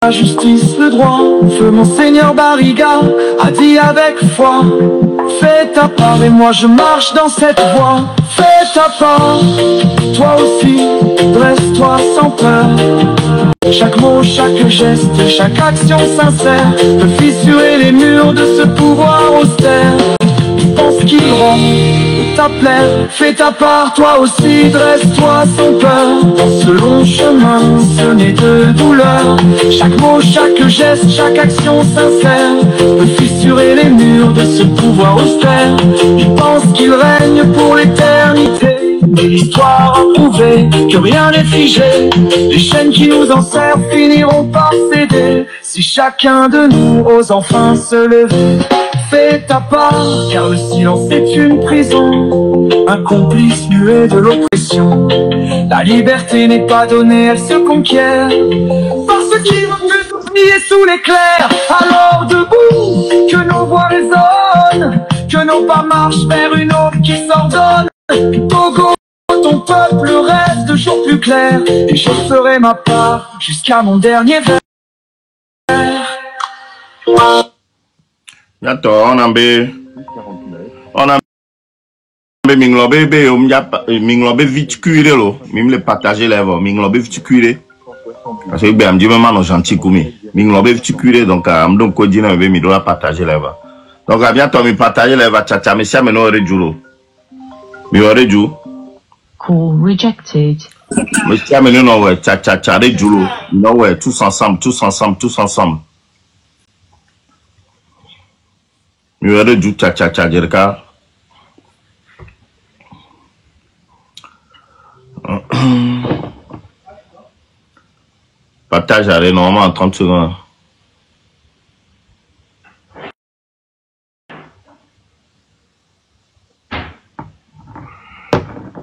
La justice, le droit, feu Monseigneur Barriga a dit avec foi. Fais ta part et moi je marche dans cette voie. Fais ta part, toi aussi, dresse-toi sans peur. Chaque mot, chaque geste, chaque action sincère peut fissurer les murs de ce pouvoir austère. Pense qu'il rend ta plaire. Fais ta part, toi aussi, dresse-toi sans peur. Dans ce long chemin semé de douleur, chaque mot, chaque geste, chaque action sincère peut fissurer les murs de ce pouvoir austère. Il pense qu'il règne pour l'éternité. Et l'histoire a prouvé que rien n'est figé. Les chaînes qui nous enserrent finiront par céder si chacun de nous ose enfin se lever. Fais ta part, car le silence est une prison, un complice muet de l'oppression. La liberté n'est pas donnée, elle se conquiert par ceux qui refusent d'oublier sous l'éclair. Alors debout, que nos voix résonnent, que nos pas marchent vers une aube qui s'ordonne. Togo, ton peuple rêve de jours plus clairs, et je ferai ma part jusqu'à mon dernier verre. Yato on a minglobe vite cuire lo mim le partager lèvres minglobe vite cuire parce que ben dit même non gentil comme minglobe vite cuire donc am donc ko dina be mi doit partager lèvres donc a bientôt mi partager lèvres tcha mais ça me no rejulo mi reju call rejected mais ça me no ouais tcha rejulo no ouais tous ensemble mi reju tcha jerka partage à normalement en 30 secondes.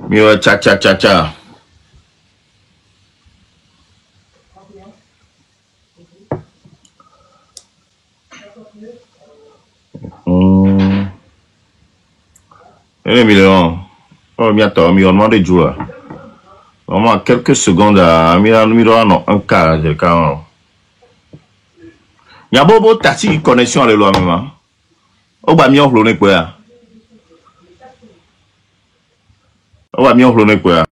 Mieux tcha. Millions. Oh, bientôt, million de jours. Vraiment, quelques secondes à un quart de quand. Il y a beaucoup de tactiques connexion à l'eau même. On va mieux rouler quoi. On va mieux rouler quoi.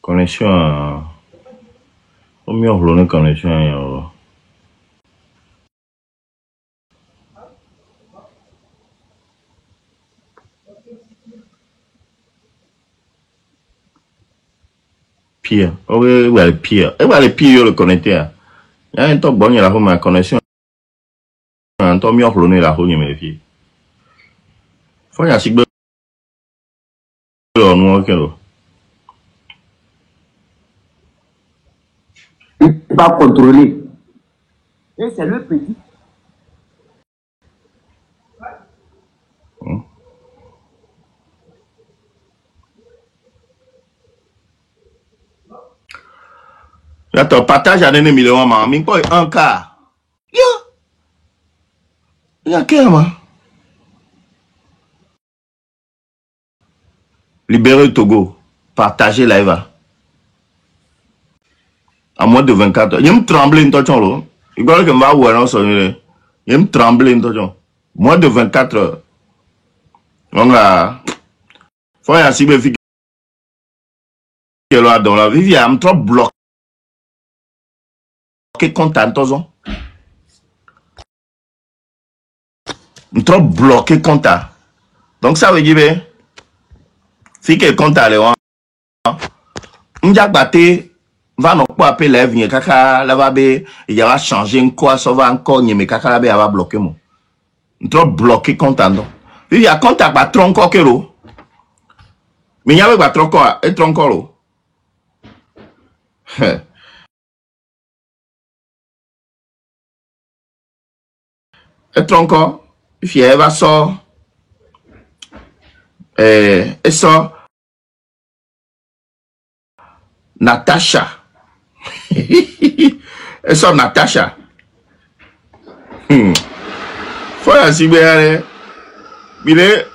Connexion. Au mieux rouler connexion. Pire. Oui, ouais, pire. Et voilà, pire, le connecter. Il y a un temps bon, il y a la connexion. Un temps mieux rouler la roue, mais filles. Faut y aller. Pas contrôler. Et c'est le petit. Là, tu partages à 1 million, mais pas un quart. Il y a quel man? Libérer le Togo. Partager live. À moins de 24 heures. Il me tremble une touche. Il paraît que je vais voir un sonnet. Il me tremble une touche. Moins de 24 heures. Donc là, il faut y aller si je fais que dans la vie, il y a un trop bloqué content. Un trop bloqué content. Donc ça veut dire, si que content, on va non pas appeler la vie, kaka la va be, il y aura changé quoi, ça va encore, mais kaka la be va bloquer moi. Trop bloqué content. Il y a contact à tronco que l'eau. Mais il y a pas tronco et tronco l'eau. Et tronco, il y a va sort. Et ça, Natasha. Et ça, Natasha. Faut ainsi bien. Il est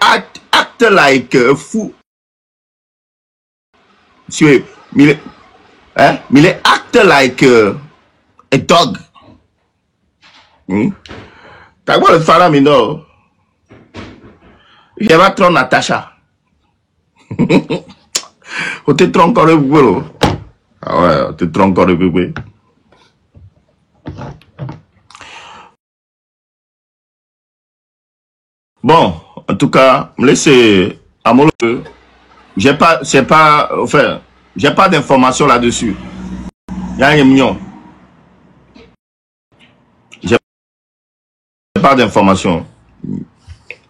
act like a fou. Il est act like a dog. T'as quoi le fara mino? Il va trop Natasha. On te trompe encore le boulot. Ah ouais, on te trompe encore le bébé. Bon, en tout cas, me laissez à mon j'ai pas, c'est pas, enfin, j'ai pas d'informations là-dessus. Il y a un mignon. J'ai pas d'informations.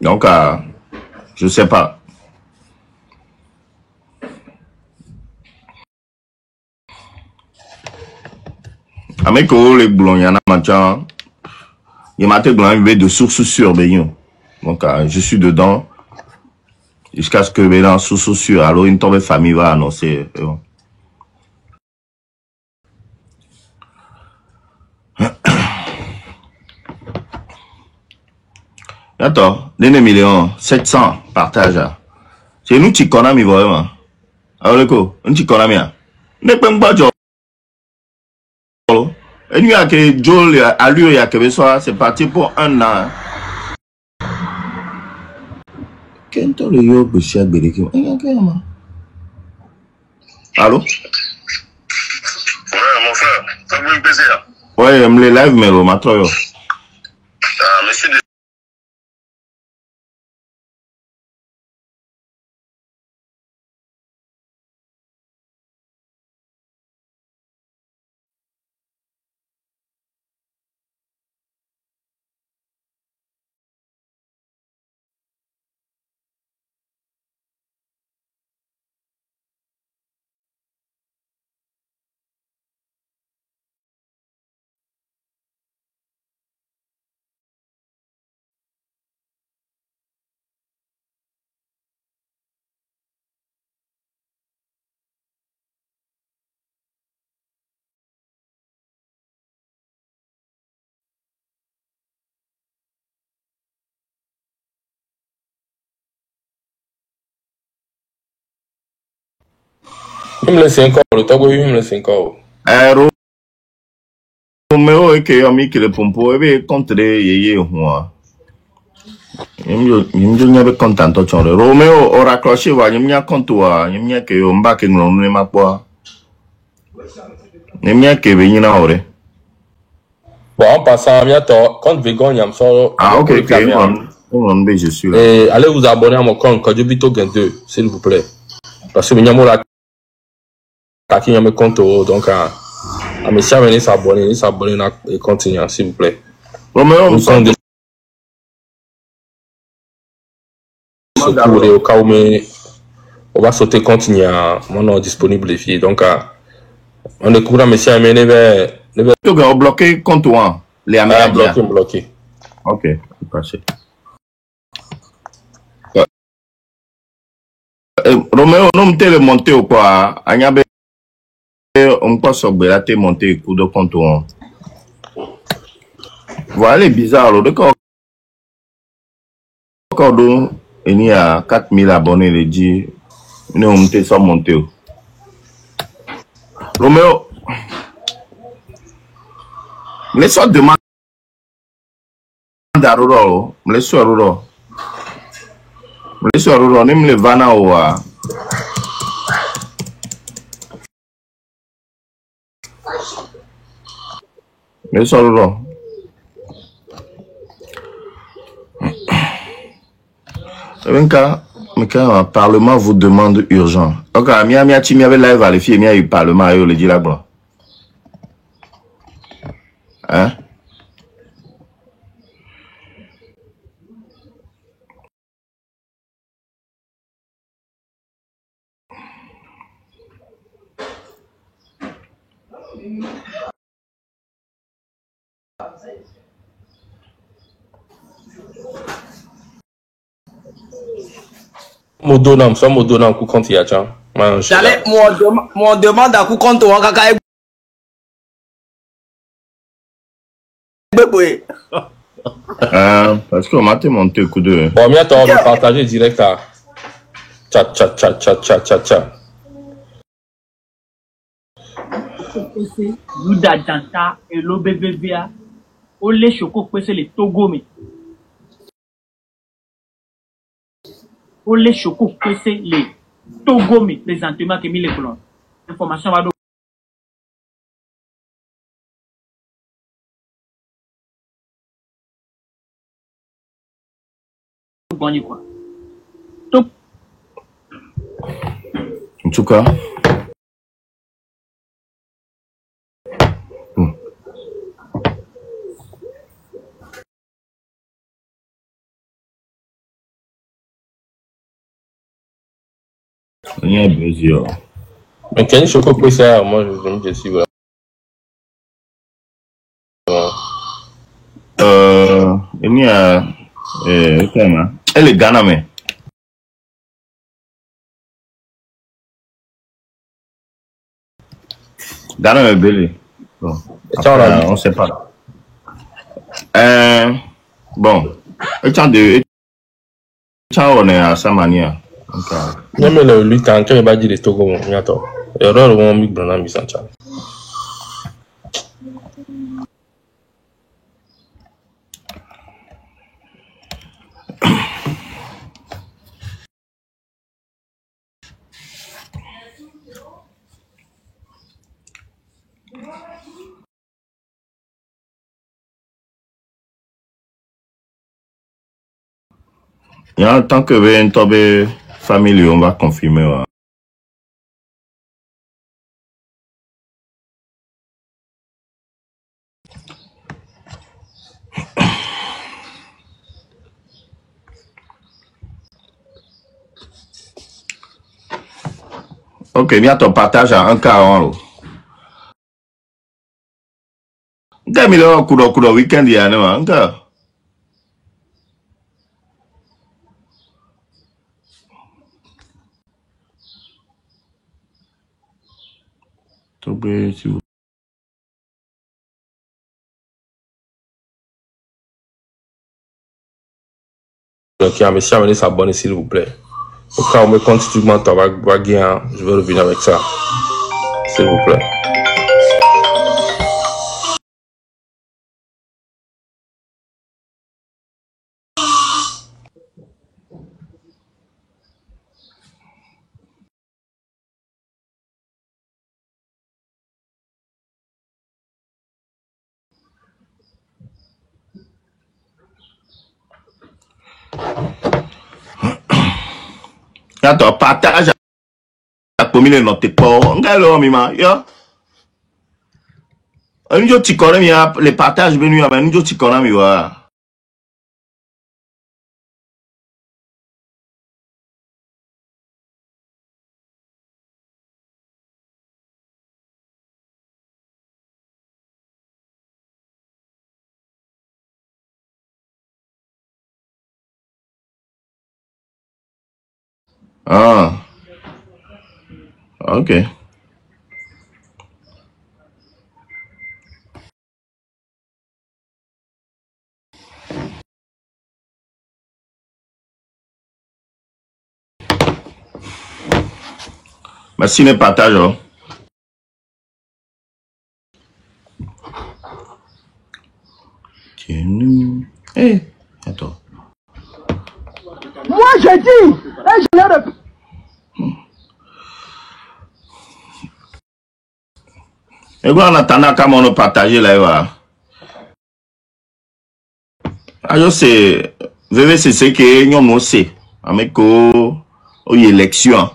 Donc, je sais pas. Avec les boulons, il y en a maintenant. Il m'a été de sources sûres, donc, je suis dedans. Jusqu'à ce que dans sources sûres, alors une tombe famille va annoncer. Attends, 2 partage. C'est nous qui connaissons, vraiment. Alors, le coup, nous qui connaissons. N'est pas un badge. Et nous, à que Joel, à lui, à que c'est parti pour 1 an. Qu'est-ce que le yo peut chier bédéki? Allô? Ouais, mon frère, t'as voulu me baiser là? Ouais, je me live, mais le matin. Monsieur Il me laisse encore, le temps il me laisse encore. Roméo et que ami qui le pompo, et bien, contre les yéyé, moi. Il me dit, content, toi, Roméo, on raccroché, il me dit, contre toi, il me dit que on va que nous ne m'a pas. Il me dit que venir à ore. Bon, en passant, quand Végon, il y a un sort. Ah, ok, je suis là. Et allez vous abonner à mon compte, Kodjobito Gain 2, s'il vous plaît. Parce que Mignamo qui a mes comptes, donc, à mes chers, venez s'abonner et continuer, s'il vous plaît. Roméo, Nous sommes surtout au cas où on va sauter continuer à mon nom disponible les filles. Donc, on est courant, mes chers, venez vers. Tu as bloqué compte toi, les Américains. Bloqué. Ok, c'est passé. Roméo, non, tu es monté ou quoi? Agnabe, on peut se monter coup de compte. Voilà, les bizarres, le d'accord. Il y a 4000 abonnés, les dit, nous, on est sans monter. Roméo, laisse-moi demander à Roro, laisse-moi Roro. Laisse-moi Roro, on aime les vannes ou laisse-moi Roro. Le Parlement vous demande urgent. Donc, Mia Timi avait live à les filles, Mia eu Parlement, le dit là blanc. Hein? Modonam, soit Modonam, coup quand il y a, tiens. J'allais, mon demande à coup compte on kaka Parce qu'on m'a monté coup de. Bon, bien, on va partager direct à. Tcha, tcha, tcha, tcha, tcha, tcha, tcha. Yuda Janta et l'OBVVA, Ole Choko Kwese le Togome. Ole Choko Kwese le Togome, présentement que mis les colons. Information va gagner quoi. Donc, En tout cas. Il y a plusieurs. Mais Kenny Choco, quoi, ça, moi, je suis là. Il y a. Comment? Elle est Ghana, mais. Ghana, mais belle. Bon. Après, on sait pas. Bon. Et on est à sa manière. Non, mais le 8 ans, quand il va dire les Togo, il y a toi. Et alors, on va me dire, on s'en tient. Il y a un temps que ben tobe famille, on va confirmer. Ouais. Ok, bientôt partage à 1,40 €. Demi le kudo weekend ya ne ma nga. Tobe si Donc, mais si amener s'abonner, s'il vous plaît. Au cas où on me compte, si tu m'entends, je vais revenir avec ça. S'il vous plaît. Bientôt partage à commune notre port. Nga lo mi ma yo. Njo tikore mi a le partage benu ya njo tikora mi wa. Ah. Ok. Merci le partage. Oh. Eh, attends. Moi, j'ai dit, et je l'ai répété. Et quoi, en attendant, comment on partager là, ah, je sais, VVCC que nous aussi, avec élection.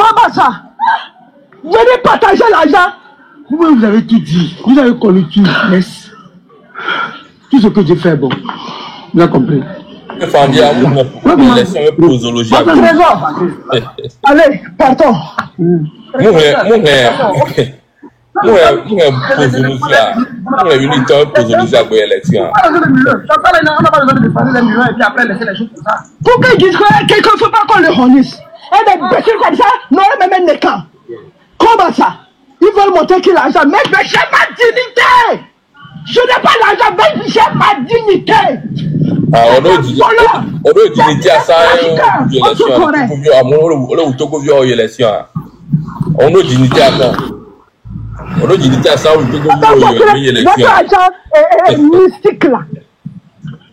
Comment ça? Venez partager l'argent. Vous avez tout dit. Vous avez connu tout. Yes. Tout ce que j'ai fait, bon. Vous avez compris. Allez, partons. Pour qu'ils disent que quelqu'un ne faut pas qu'on le réunisse. Et des bêtises comme ça, non, même un écart. Comment ça? Ils veulent montrer qu'il a l'argent. Mais j'ai ma dignité. Je n'ai pas l'argent, mais j'ai ma dignité. On doit dignité à ça. On doit dignité à ça. On doit dignité à ça. Votre argent est mystique là.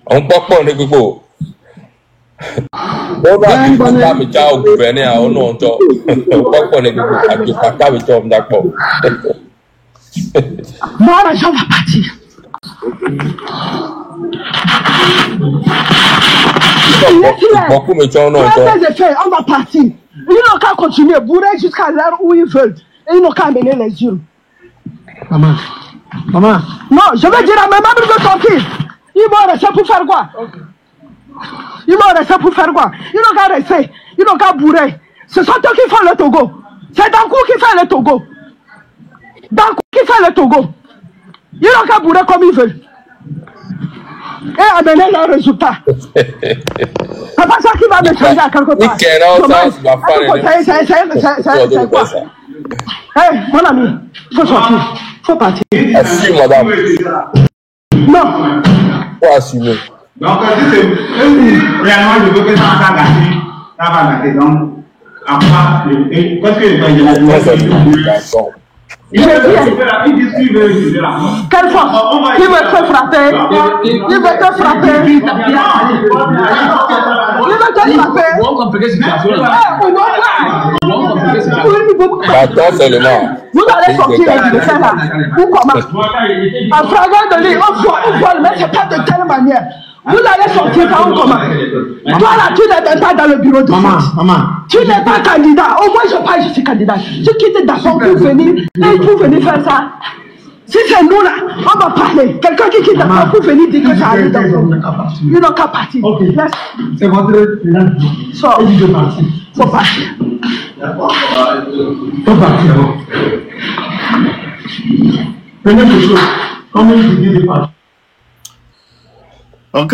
On peut pas en écouter. On va pas au gouverneur, on entend. On peut pas en écouter. Moi, l'argent va partir. On va partir. Ils n'ont qu'à continuer, bourrer jusqu'à l'heure où ils veulent. Et ils n'ont qu'à amener les urnes. Maman. Non, je veux dire à ma maman de sortir. Ils vont rester pour faire quoi? Ils n'ont qu'à rester. Ils n'ont qu'à bourrer. Ce sont eux qui font le Togo. C'est Dankou qui fait le Togo. Ils n'ont qu'à bourrer comme ils veulent. Et amener leurs résultats. C'est pas ça qui va me changer à quelque part. C'est quoi? Hé, mon ami, il faut sortir. Il faut partir. Assume, madame. Non. Faut assumer. Donc, réellement, je veux que ça va gâter. Ça va gâter. Donc, à part, parce que Quelle force? Il veut te frapper. Attends seulement. Vous allez sortir de ça là. Ou comment? En frappant de lui, on vole, mais c'est pas de telle manière. Vous allez sortir par où comment? Toi là, tu n'es pas dans le bureau de vote. Tu n'es pas candidat. Au moins, je suis candidat. Tu quittes d'abord pour venir faire ça. Si c'est nous là, on va parler. Quelqu'un qui quitte d'abord pour venir dire que ça arrive dans le ils n'ont qu'à partir. c'est votre sort. Faut partir. Faut partir. Première chose, comment vous dites de partir? Donc,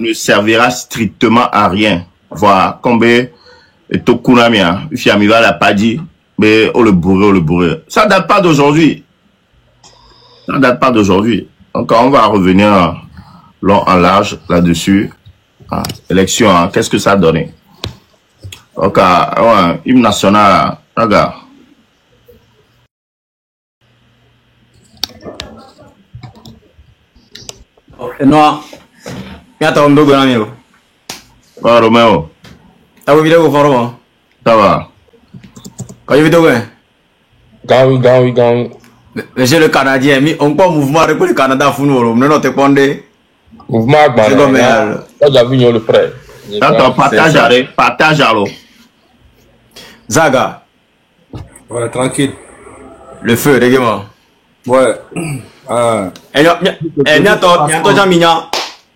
ne servira strictement à rien. Voilà, combien et tout kunamia, fiamiva l'a pas dit, mais le bourré. Ça date pas d'aujourd'hui. Donc, on va revenir long en large là-dessus. Élection, qu'est-ce que ça a donné? Donc, hymne national, regarde. Non, attends, on doit amigo. Oh, Roméo. T'as vu vidéo pour Ça va. Quand il vidéo Gaoui. Monsieur le Canadien, on peut mouvement avec le Canada fou nous, non te condé. Mouvement c'est comme j'ai vu le frère. Attends, partage alors. Zaga. Ouais, tranquille. Le feu, regarde-moi. Ouais.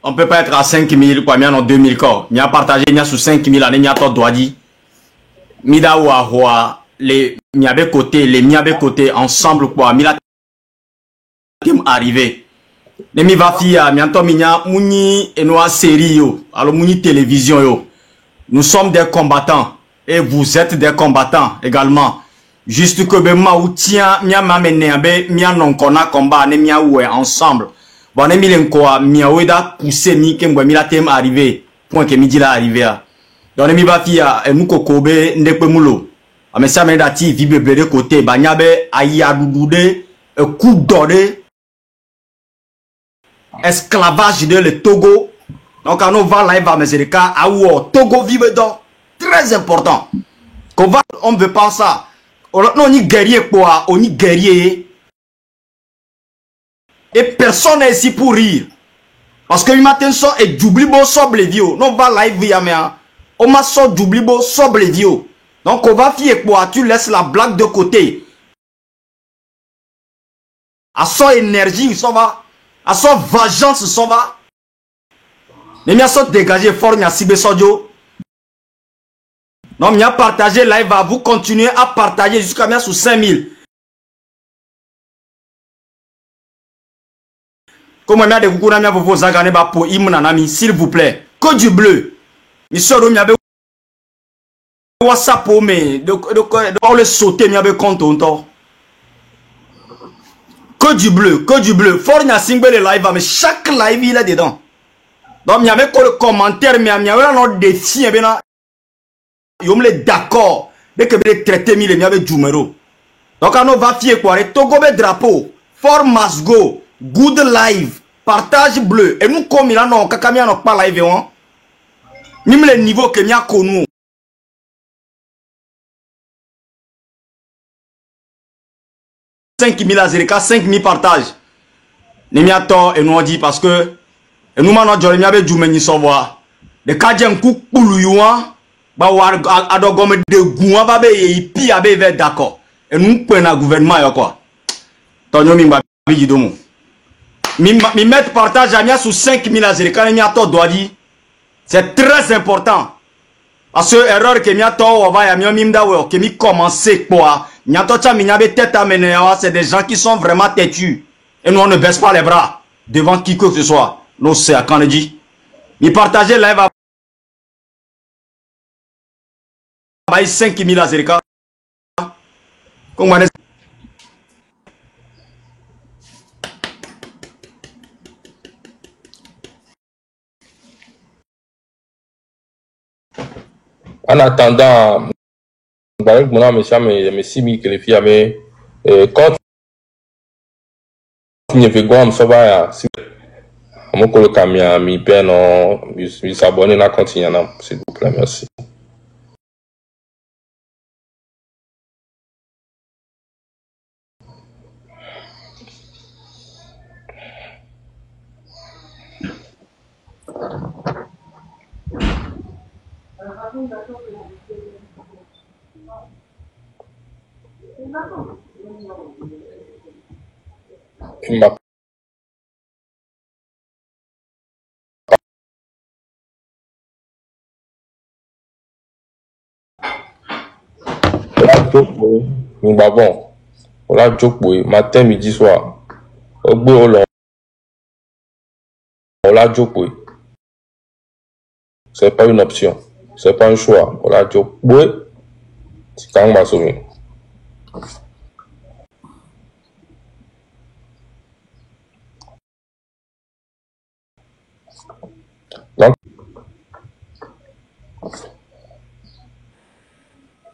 On peut pas être à 5 000, quoi, mais en 2000 corps. Il y a partagé, il y a sous 5 000 années, il y a tout doigt dit. Mida ou à les miabe côté, ensemble, quoi, mila tim arrivé. Les mi va fia, mianto minya, mouni, et nous série, yo. Alors, mouni télévision, yo. Nous sommes des combattants. Et vous êtes des combattants également. Juste que ben ma ou tient mia m'amener be mia non kona combat ne mia ouais ensemble. Bon ne milen quoi mia weda pousser mi ke mbo mi la tem arrivé point que midi la arrivé. Donc ne mi ba fia e mu kokobe ndekwe mulo. Ame sa me dati vibe de côté ba nyabe aya dudude e coup d'ordre esclavage de le Togo. Donc quand on va live à Meserika à où Togo vive donc très important. On veut pas ça. On y guerrier quoi, on y guerrier. Et personne n'est ici pour rire. Parce que le matin son et j'oublie bon sobre vieux. Non va live via mais On m'a sort d'oublibo, sobre vieux. Donc on va fier quoi, tu laisses la blague de côté. À son énergie, il s'en va. À son vengeance, il s'en va. Mais il sont dégagé fort, il y a Sibé Sodio. Non, il y a partagé live, vous continuez à partager jusqu'à sous 5000. Comme il y a des coucou, il vous zagane pour Imnanami, s'il vous plaît. Que du bleu. Il sort il y avait WhatsApp pour me. De le sauter, il y avait compte. Que du bleu, que du bleu. Fort, il y a single live, mais chaque live, il est dedans. Donc, il y avait que le commentaire, mais il y avait un défi, il y avait d'accord. Dès que vous traitez, il y avait du numéro. Donc, on va fier quoi. Togo be drapeau. For must go. Good live. Partage bleu. Et nous, comme il y a non, kakamia non pas live, hein. Même le niveau que nous avons connu. 5000 Azerika, 5000 partages. Nous avons et nous dit parce que et nous avons dit que nous avons dit savoir. Les cadres coup pouluyouan, bah war adogome de gouan ba be ipi abe ve d'accord. Et nous prenons le gouvernement quoi. Tonyo mi ba bi domo. Mi mettre partage à sous 5000 Azerika ni ato doit dire. C'est très important. Parce que erreur que miato on va ya mimda we que mi commencer quoi. Miato cha mi nyabe tête à mener, c'est des gens qui sont vraiment têtus. Et nous on ne baisse pas les bras devant qui que ce soit. Nous c'est à Kanedi. Mi partager live à 5000 Azerika. Comment est En attendant, avec mon âme, mais 6000 que les filles avaient, quand il y avait quoi, ça va, si mon collègue a mis peine, il s'abonne à la continue, s'il vous plaît, merci. Bon, voilà, matin, midi, soir. C'est pas une option, c'est pas un choix. Voilà, c'est quand même sauvé. Donc,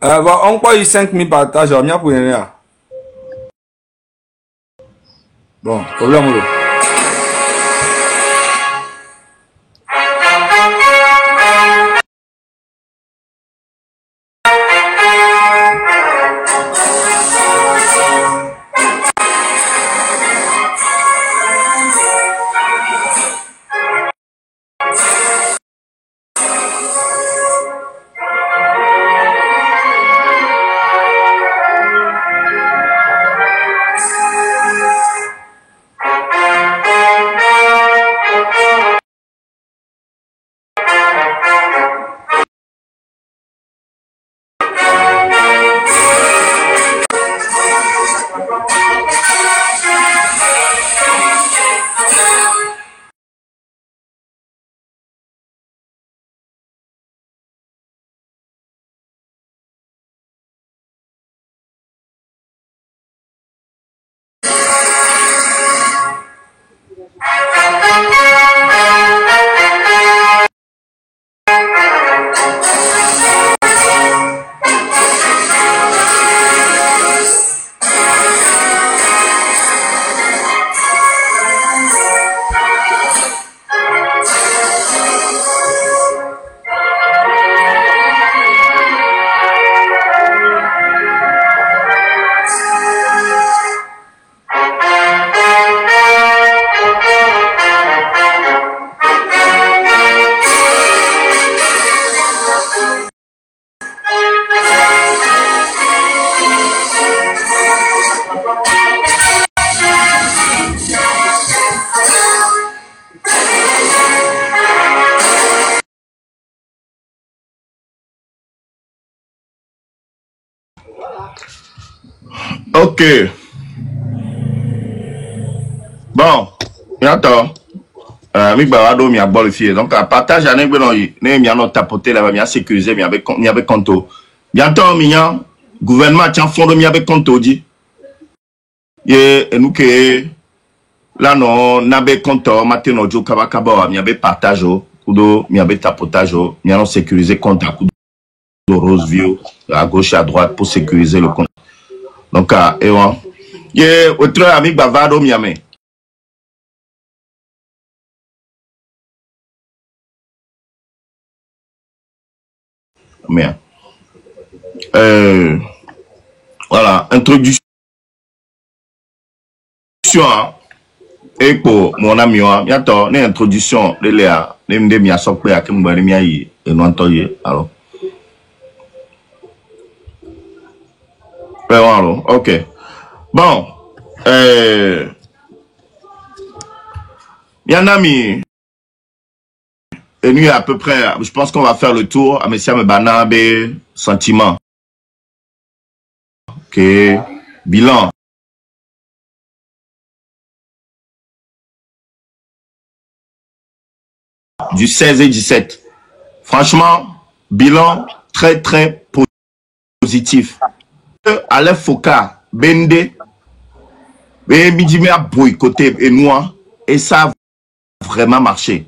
on croit qu'il y a 5000 partages, on y a pour rien. Bon, problème ou Ok. Bon, attends. Mi bawado mi abolifié. Donc à partage à n'importe ne mi ano tapoter là, mi a sécurisé, mi avec compte. Bientôt mi a gouvernement tient fond de mi avec compte dit. Et nous que là non n'abe compte matin no jo kabakaba mi avait partage kudo mi avait tapotage mi ano sécurisé compte à kudo rose vieux à gauche à droite pour sécuriser le compte. Donc et on et autre ami bavado mi amé. Mais voilà, introduction et pour mon ami, il y a une introduction de Léa, les m'demi à sopé à Kimberley Miaï et non toye. Alors, alors, ok. Bon, il y a un ami. Et nous, à peu près, je pense qu'on va faire le tour à M. Mbanabe, sentiment. Ok, bilan. Du 16 et 17. Franchement, bilan très, très positif. Alain Foucault, Bende, et Midime a boycotté et nous, et ça a vraiment marché.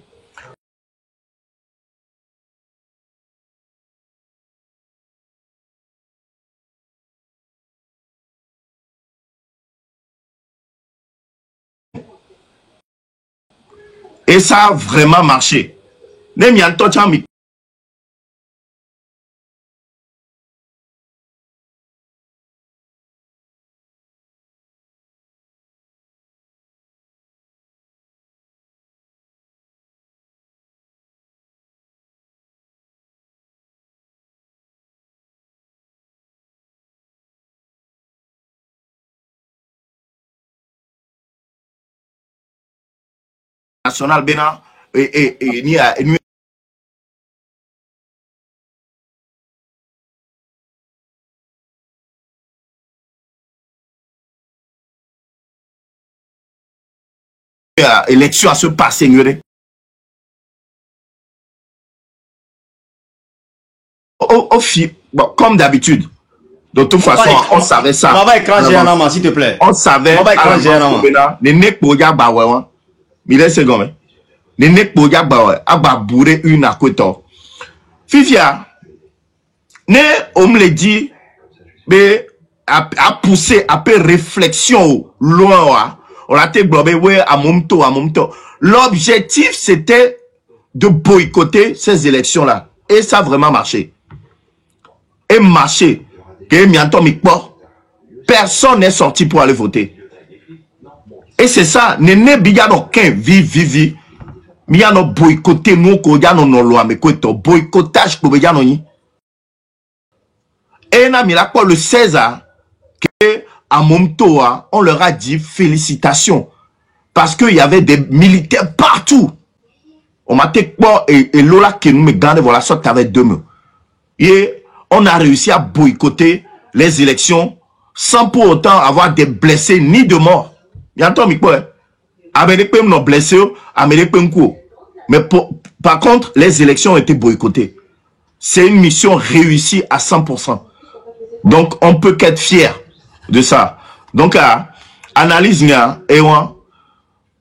Et ça a vraiment marché. National Bénin et élection à se passer. Bon, comme d'habitude. De toute façon, on savait ça. On va écran géant, s'il te plaît. On savait. On va écran géant. Les nek pour ya bawa. Mille secondes. Les nek pour ya bawa. Aba bourré une à côté. Fifia. Ne, on me le dit. Mais, à pousser, à peu réflexion loin. On a été globé, ouais, à mon temps. L'objectif, c'était de boycotter ces élections-là. Et ça a vraiment marché. Et marché. Personne n'est sorti pour aller voter. Et c'est ça. Néné bigano ken vivi. Miano boycotter nous ko yano no loi mais ko to boycottage ko yano ni. Et na mi la quoi le 16 que à Momtoa, on leur a dit félicitations parce qu'il y avait des militaires partout. On m'a dit quoi et Lola qui nous me garde voilà sorte avec deux mains. Et on a réussi à boycotter les élections sans pour autant avoir des blessés ni de morts. Il y a un temps, Américains n'ont blessé, Américains coup. Mais par contre, les élections ont été boycottées. C'est une mission réussie à 100%. Donc, on peut qu'être fier de ça. Donc, analyse, et moi,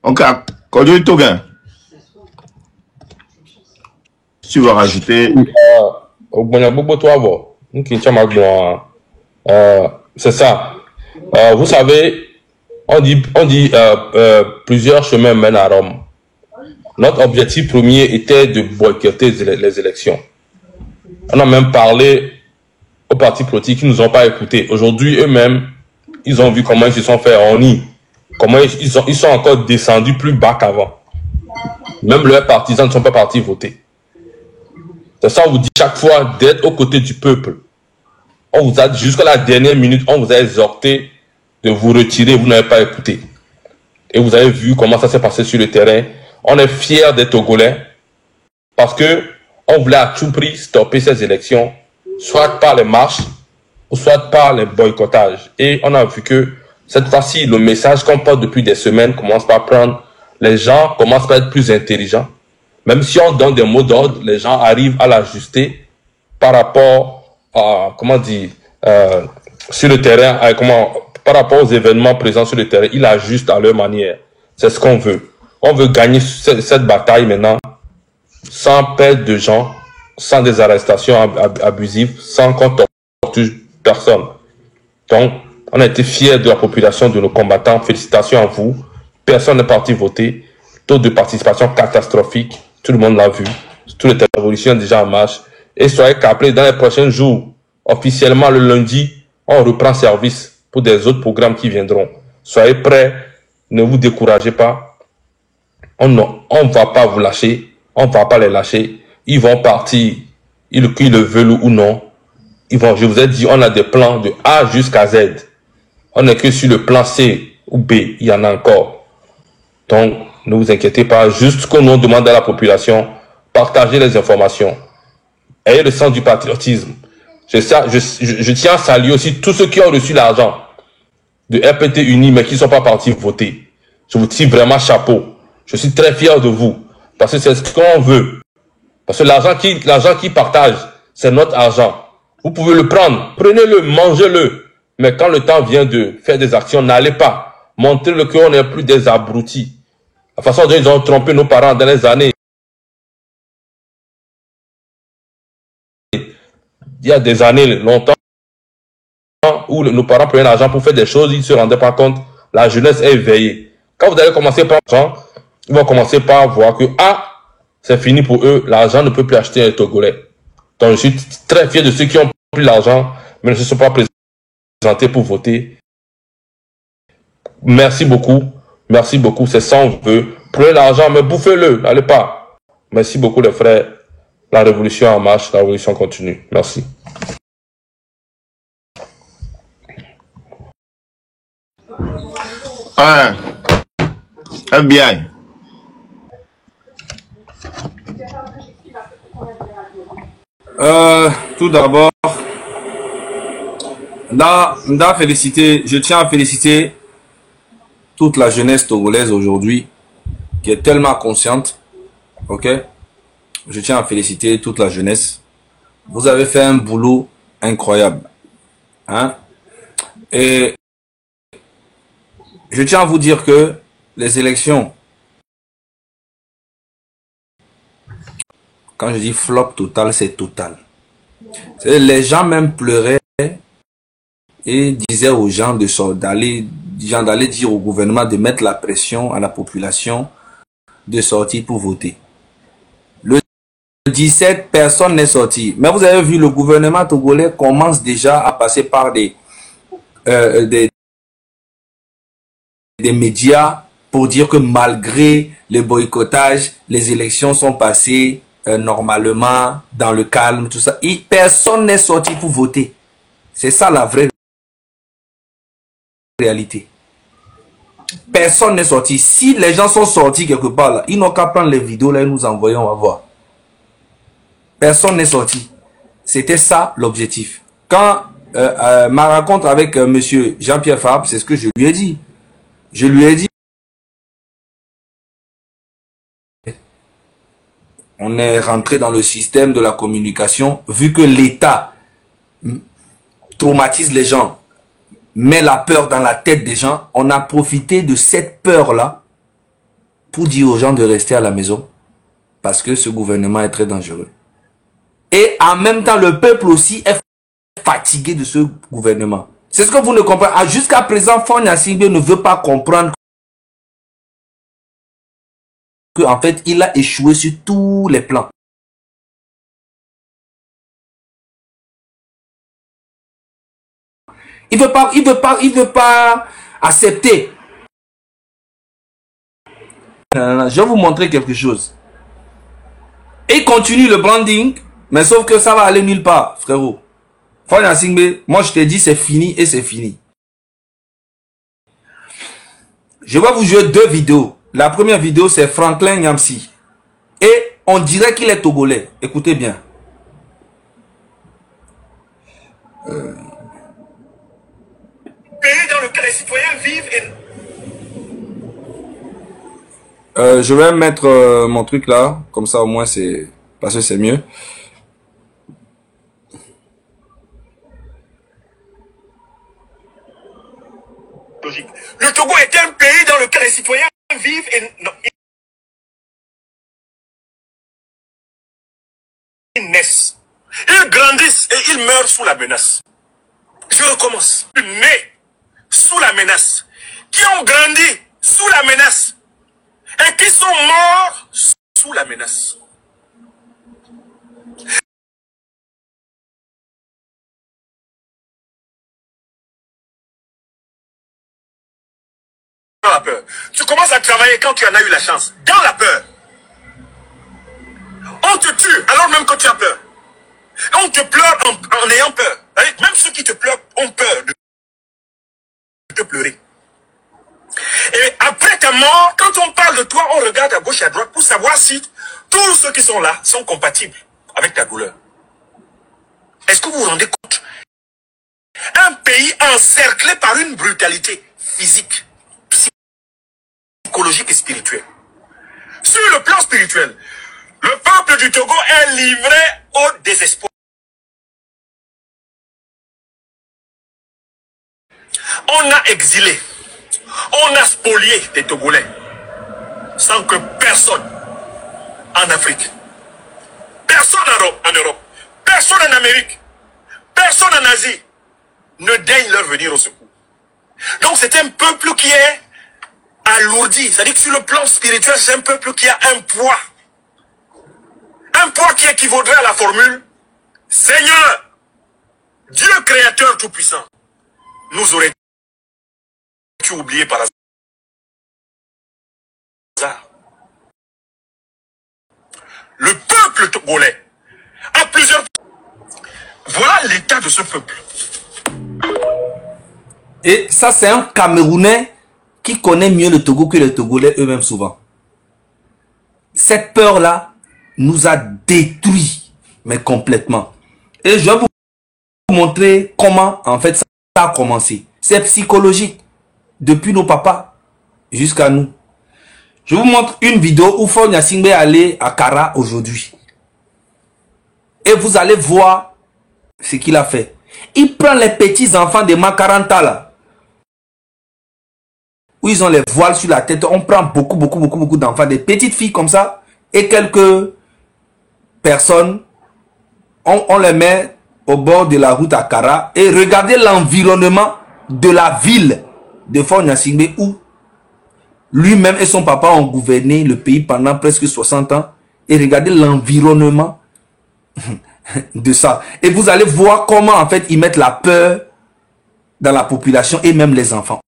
donc, quand je dis tu vas rajouter. C'est ça. Vous savez, on dit plusieurs chemins mènent à Rome. Notre objectif premier était de boycotter les élections. On a même parlé aux partis politiques qui ne nous ont pas écoutés. Aujourd'hui, eux-mêmes, ils ont vu comment ils se sont fait honnie. Comment ils sont encore descendus plus bas qu'avant. Même leurs partisans ne sont pas partis voter. C'est ça, on vous dit chaque fois d'être aux côtés du peuple. On vous a, jusqu'à la dernière minute, on vous a exhorté de vous retirer, vous n'avez pas écouté. Et vous avez vu comment ça s'est passé sur le terrain. On est fiers des Togolais parce que on voulait à tout prix stopper ces élections, soit par les marches, ou soit par les boycottages. Et on a vu que cette fois-ci, le message qu'on porte depuis des semaines commence par prendre, les gens commencent par être plus intelligents. Même si on donne des mots d'ordre, les gens arrivent à l'ajuster par rapport à, comment dire, sur le terrain, par rapport aux événements présents sur le terrain, ils ajustent à leur manière. C'est ce qu'on veut. On veut gagner cette bataille maintenant sans perdre de gens, sans des arrestations abusives, sans qu'on torture personne. Donc, on a été fiers de la population, de nos combattants. Félicitations à vous. Personne n'est parti voter. Taux de participation catastrophique. Tout le monde l'a vu. Toutes les révolutions déjà en marche. Et soyez qu'après, dans les prochains jours, officiellement le lundi, on reprend service pour des autres programmes qui viendront. Soyez prêts. Ne vous découragez pas. On ne va pas vous lâcher. On ne va pas les lâcher. Ils vont partir, qu'ils le veulent ou non. Je vous ai dit, on a des plans de A jusqu'à Z. On n'est que sur le plan C ou B. Il y en a encore. Donc, ne vous inquiétez pas. Juste ce qu'on nous demande à la population, partagez les informations. Ayez le sens du patriotisme. Je tiens à saluer aussi tous ceux qui ont reçu l'argent de RPT Uni, mais qui ne sont pas partis voter. Je vous tire vraiment chapeau. Je suis très fier de vous. Parce que c'est ce qu'on veut. Parce que l'argent qui partage, c'est notre argent. Vous pouvez le prendre. Prenez-le, mangez-le. Mais quand le temps vient de faire des actions, n'allez pas. Montrez-le qu'on n'est plus des abrutis. La façon dont ils ont trompé nos parents dans les années. Il y a des années, longtemps, où nos parents prenaient l'argent pour faire des choses, ils ne se rendaient pas compte. La jeunesse est éveillée. Quand vous allez commencer par l'argent, ils vont commencer par voir que, c'est fini pour eux, l'argent ne peut plus acheter un Togolais. Donc, je suis très fier de ceux qui ont pris l'argent, mais ne se sont pas présentés pour voter. Merci beaucoup. Merci beaucoup. C'est ça, on veut. Prenez l'argent, mais bouffez-le. N'allez pas. Merci beaucoup, les frères. La révolution en marche, la révolution continue. Merci. FBI. Tout d'abord, je tiens à féliciter toute la jeunesse togolaise aujourd'hui qui est tellement consciente. Ok? Je tiens à féliciter toute la jeunesse. Vous avez fait un boulot incroyable. Hein? Et je tiens à vous dire que les élections, quand je dis flop total, c'est total. Les gens même pleuraient et disaient aux gens d'aller dire au gouvernement de mettre la pression à la population de sortir pour voter. Le 17, personne n'est sorti. Mais vous avez vu, le gouvernement togolais commence déjà à passer par des médias pour dire que malgré les boycottages, les élections sont passées normalement, dans le calme, tout ça. Et personne n'est sorti pour voter. C'est ça la vraie réalité. Personne n'est sorti. Si les gens sont sortis quelque part là, ils n'ont qu'à prendre les vidéos là et nous envoyer, on va voir. Personne n'est sorti. C'était ça l'objectif. Quand ma rencontre avec monsieur Jean-Pierre Fabre, c'est ce que je lui ai dit. Je lui ai dit, on est rentré dans le système de la communication, vu que l'État traumatise les gens, met la peur dans la tête des gens, on a profité de cette peur-là pour dire aux gens de rester à la maison, parce que ce gouvernement est très dangereux. Et en même temps, le peuple aussi est fatigué de ce gouvernement. C'est ce que vous ne comprenez pas. Jusqu'à présent, Fagne Assingbe ne veut pas comprendre qu'en fait, il a échoué sur tous les plans. Il veut pas accepter. Je vais vous montrer quelque chose. Et il continue le branding, mais sauf que ça va aller nulle part, frérot. Fagne Assingbe, moi je te dis c'est fini et c'est fini. Je vais vous jouer deux vidéos. La première vidéo c'est Franklin Nyamsi. Et on dirait qu'il est togolais. Écoutez bien. citoyens vivent et... Je vais mettre mon truc là, comme ça au moins c'est... Parce que c'est mieux. Logique. Le Togo est un pays dans lequel les citoyens vivent et... Non, ils naissent. Ils grandissent et ils meurent sous la menace. Je recommence. Nés sous la menace. Qui ont grandi sous la menace. Et qui sont morts sous la menace. Dans la peur. Tu commences à travailler quand tu en as eu la chance. Dans la peur. On te tue alors même que tu as peur. On te pleure en ayant peur. Même ceux qui te pleurent ont peur de te pleurer. Et après ta mort, quand on parle de toi, on regarde à gauche et à droite pour savoir si tous ceux qui sont là sont compatibles avec ta douleur. Est-ce que vous vous rendez compte? Un pays encerclé par une brutalité physique, psychologique et spirituelle. Sur le plan spirituel, le peuple du Togo est livré au désespoir. On a exilé, on a spolié des Togolais sans que personne en Afrique, personne en Europe, personne en Amérique, personne en Asie ne daigne leur venir au secours. Donc c'est un peuple qui est alourdi, c'est-à-dire que sur le plan spirituel, c'est un peuple qui a un poids. Un poids qui équivaudrait à la formule « Seigneur, Dieu créateur tout-puissant, nous aurais-tu oublié par hasard ?» Le peuple togolais a plusieurs... Voilà l'état de ce peuple. Et ça, c'est un Camerounais qui connaît mieux le Togo que les Togolais eux-mêmes souvent. Cette peur-là nous a détruits, mais complètement. Et je vais vous montrer comment, en fait, ça a commencé. C'est psychologique. Depuis nos papas jusqu'à nous. Je vous montre une vidéo où Faure Gnassingbé est allé à Kara aujourd'hui. Et vous allez voir ce qu'il a fait. Il prend les petits enfants de Makaranta là, où ils ont les voiles sur la tête. On prend beaucoup d'enfants, des petites filles comme ça, et quelques personnes, on les met au bord de la route à Kara. Et regardez l'environnement de la ville de Faure Gnassingbé où lui-même et son papa ont gouverné le pays pendant presque 60 ans. Et regardez l'environnement de ça. Et vous allez voir comment en fait ils mettent la peur dans la population et même les enfants.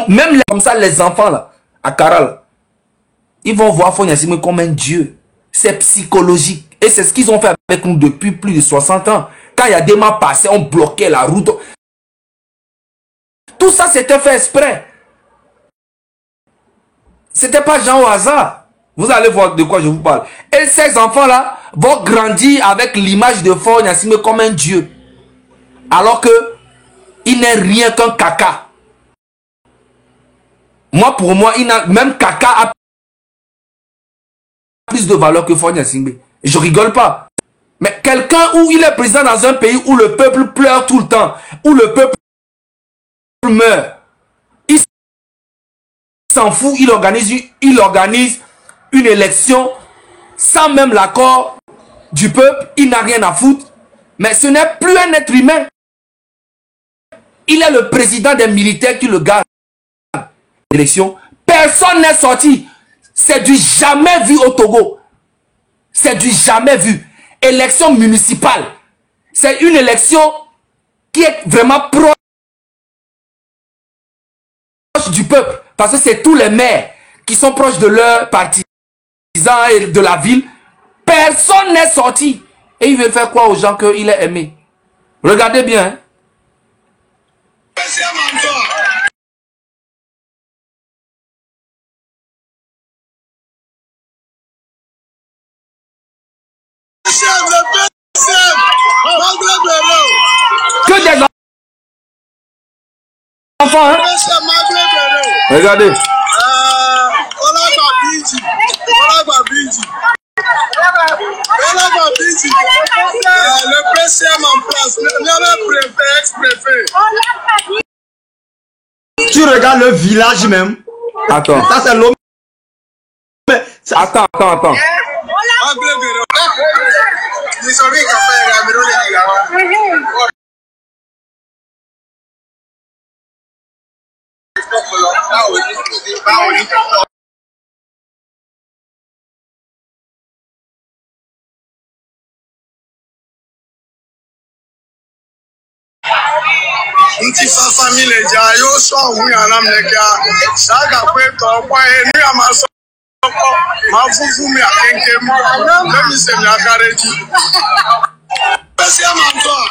Même comme ça, les enfants là, à Kara, là, ils vont voir Faure Gnassingbé comme un dieu. C'est psychologique. Et c'est ce qu'ils ont fait avec nous depuis plus de 60 ans. Quand il y a des mains passées, on bloquait la route. Tout ça, c'était fait exprès. C'était pas genre au hasard. Vous allez voir de quoi je vous parle. Et ces enfants-là vont grandir avec l'image de Faure Gnassingbé comme un dieu. Alors que il n'est rien qu'un caca. Moi, pour moi, même caca a plus de valeur que Faure Gnassingbé. Je rigole pas. Mais quelqu'un où il est président dans un pays où le peuple pleure tout le temps, où le peuple meurt, il s'en fout, il organise une élection sans même l'accord du peuple, il n'a rien à foutre. Mais ce n'est plus un être humain. Il est le président des militaires qui le gagne. Élection. Personne n'est sorti. C'est du jamais vu au Togo. C'est du jamais vu. Élection municipale. C'est une élection qui est vraiment proche du peuple. Parce que c'est tous les maires qui sont proches de leurs partisans et de la ville. Personne n'est sorti. Et il veut faire quoi aux gens qu'il est aimé? Regardez bien. Hein? Que des d'enfants, hein. Regardez. Le PCM en place, le ex-préfet. Tu regardes le village même. Attends. Ça, c'est l'homme. Attends. Nti sasa mi le ja yo so hu ya na mleka saga kweto kwa enu ya maso ma fufu mi akenke mu na mi se mi akareji PCM encore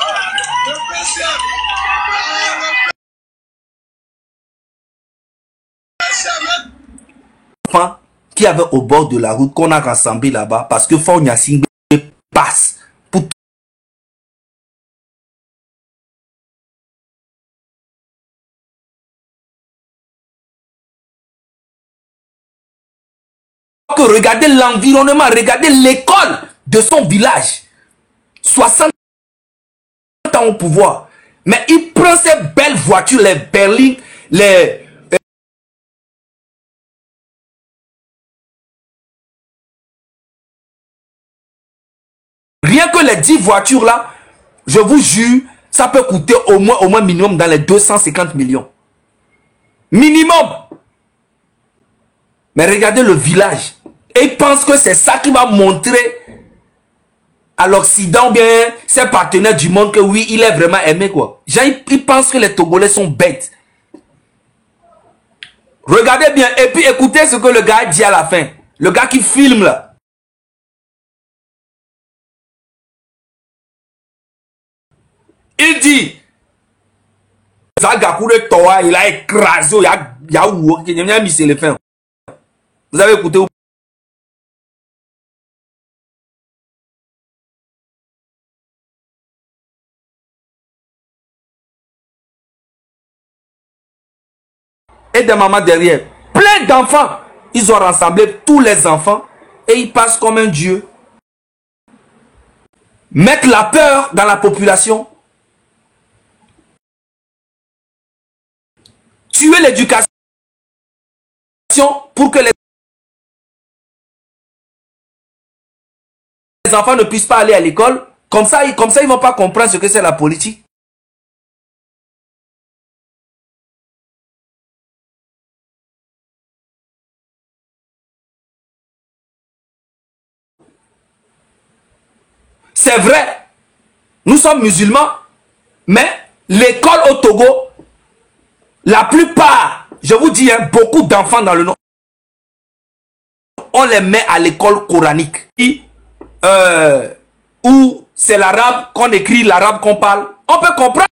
Enfants qui avaient au bord de la route qu'on a rassemblé là-bas parce que Faure Gnassingbé passe pour que regardez l'environnement, regardez l'école de son village. 60 ans au pouvoir. Mais il prend ces belles voitures, les berlines, les... Rien que les 10 voitures là, je vous jure, ça peut coûter au moins minimum dans les 250 millions. Minimum. Mais regardez le village. Et ils pensent que c'est ça qui va montrer à l'Occident, bien ses partenaires du monde, que oui, il est vraiment aimé, quoi. Ils pensent que les Togolais sont bêtes. Regardez bien, et puis écoutez ce que le gars dit à la fin. Le gars qui filme là. Il dit, Zagakou de Toa, il a écrasé, il a mis ses fins. Vous avez écouté ou? Et des mamans derrière, plein d'enfants. Ils ont rassemblé tous les enfants et ils passent comme un dieu. Mettre la peur dans la population. Tuer l'éducation pour que les enfants ne puissent pas aller à l'école. Comme ça, ils ne vont pas comprendre ce que c'est la politique. C'est vrai, nous sommes musulmans, mais l'école au Togo, la plupart, je vous dis, hein, beaucoup d'enfants dans le nord, on les met à l'école coranique. Où c'est l'arabe qu'on écrit, l'arabe qu'on parle. On peut comprendre.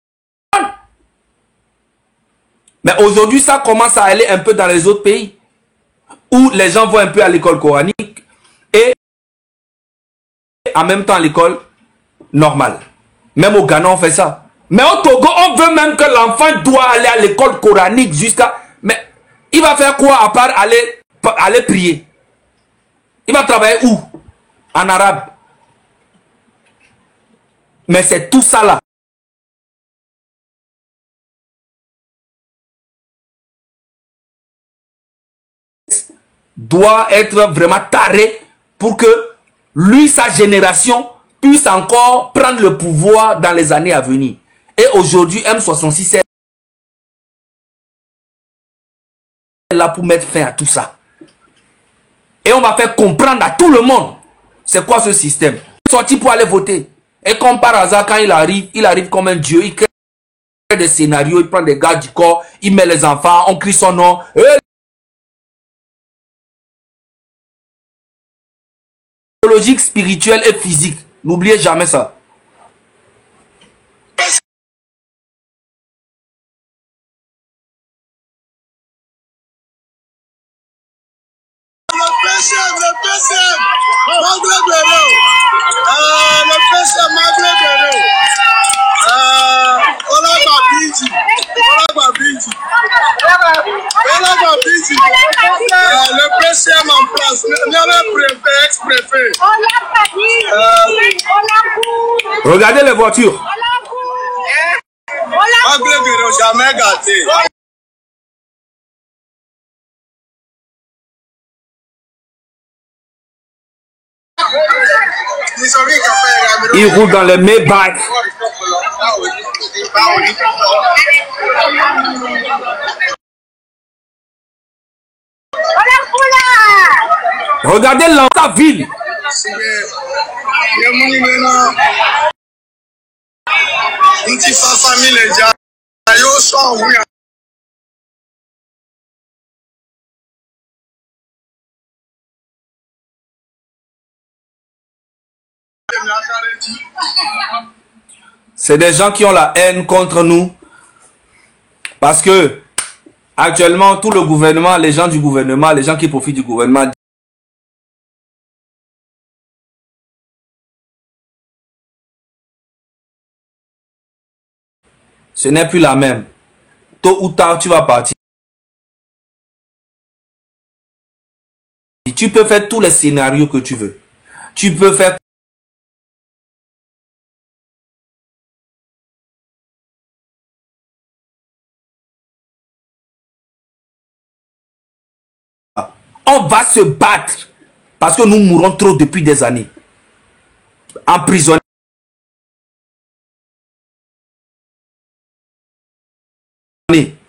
Mais aujourd'hui, ça commence à aller un peu dans les autres pays, où les gens vont un peu à l'école coranique et en même temps à l'école normale. Même au Ghana, on fait ça. Mais au Togo, on veut même que l'enfant doit aller à l'école coranique jusqu'à... Mais il va faire quoi à part aller prier? Il va travailler où? En arabe. Mais c'est tout ça là. Doit être vraiment taré pour que lui, sa génération, puisse encore prendre le pouvoir dans les années à venir. Et aujourd'hui, M66 est là pour mettre fin à tout ça. Et on va faire comprendre à tout le monde c'est quoi ce système. Il est sorti pour aller voter. Et comme par hasard, quand il arrive comme un dieu, il crée des scénarios, il prend des gars du corps, il met les enfants, on crie son nom. Logique, spirituelle et physique. N'oubliez jamais ça. Regardez les voitures. Jamais gâté. Ils roulent dans les Maybach. Regardez la ville. C'est des gens qui ont la haine contre nous. Parce que actuellement, tout le gouvernement, les gens du gouvernement, les gens qui profitent du gouvernement, ce n'est plus la même. Tôt ou tard, tu vas partir. Tu peux faire tous les scénarios que tu veux. Tu peux faire on va se battre parce que nous mourons trop depuis des années. Emprisonnés.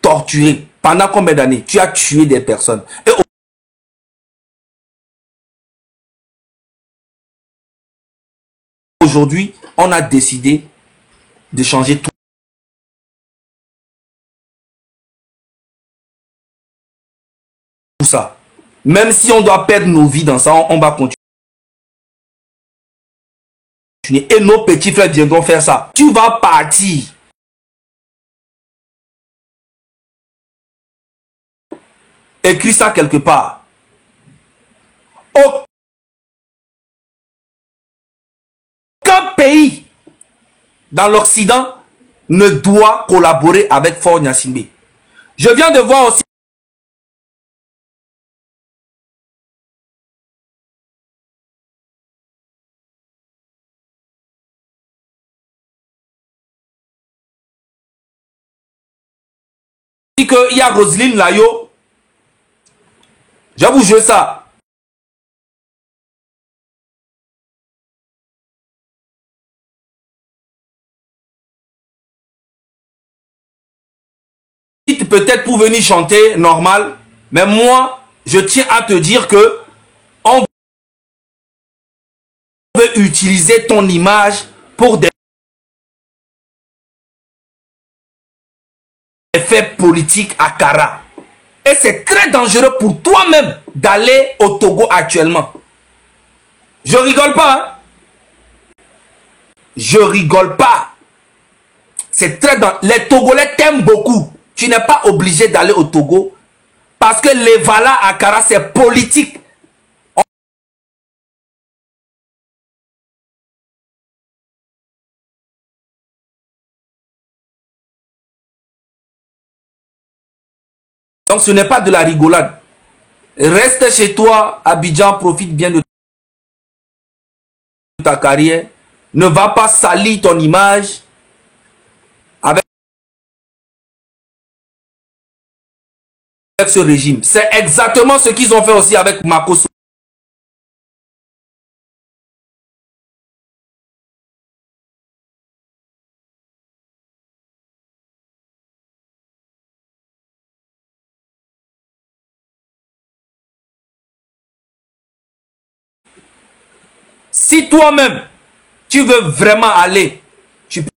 Torturés. Pendant combien d'années? Tu as tué des personnes. Et aujourd'hui, on a décidé de changer tout. Ça. Même si on doit perdre nos vies dans ça, on va continuer. Et nos petits frères viendront faire ça. Tu vas partir. Écris ça quelque part. Aucun pays dans l'Occident ne doit collaborer avec Faure Gnassingbé. Je viens de voir aussi qu'il y a Roselyne Layo. Je vais vous jouer ça. Peut-être pour venir chanter normal, mais moi je tiens à te dire que on veut utiliser ton image pour des effets politiques à Kara. Et c'est très dangereux pour toi-même d'aller au Togo actuellement. Je rigole pas. Hein? Je rigole pas. C'est très dangereux. Les Togolais t'aiment beaucoup. Tu n'es pas obligé d'aller au Togo. Parce que les Vala à Kara, c'est politique. Donc ce n'est pas de la rigolade. Reste chez toi, Abidjan, profite bien de ta carrière. Ne va pas salir ton image avec ce régime. C'est exactement ce qu'ils ont fait aussi avec Makosso. Si toi-même, tu veux vraiment aller, tu peux.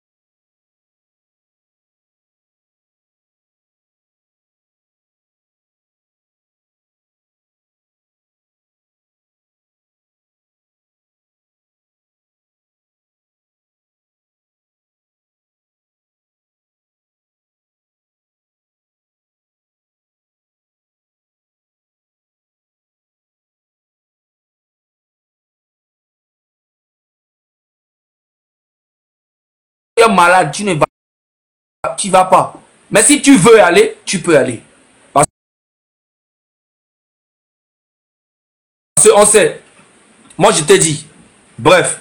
Tu es malade, tu vas pas. Mais si tu veux aller, tu peux aller. Parce Parce qu'on sait, moi je t'ai dit, bref,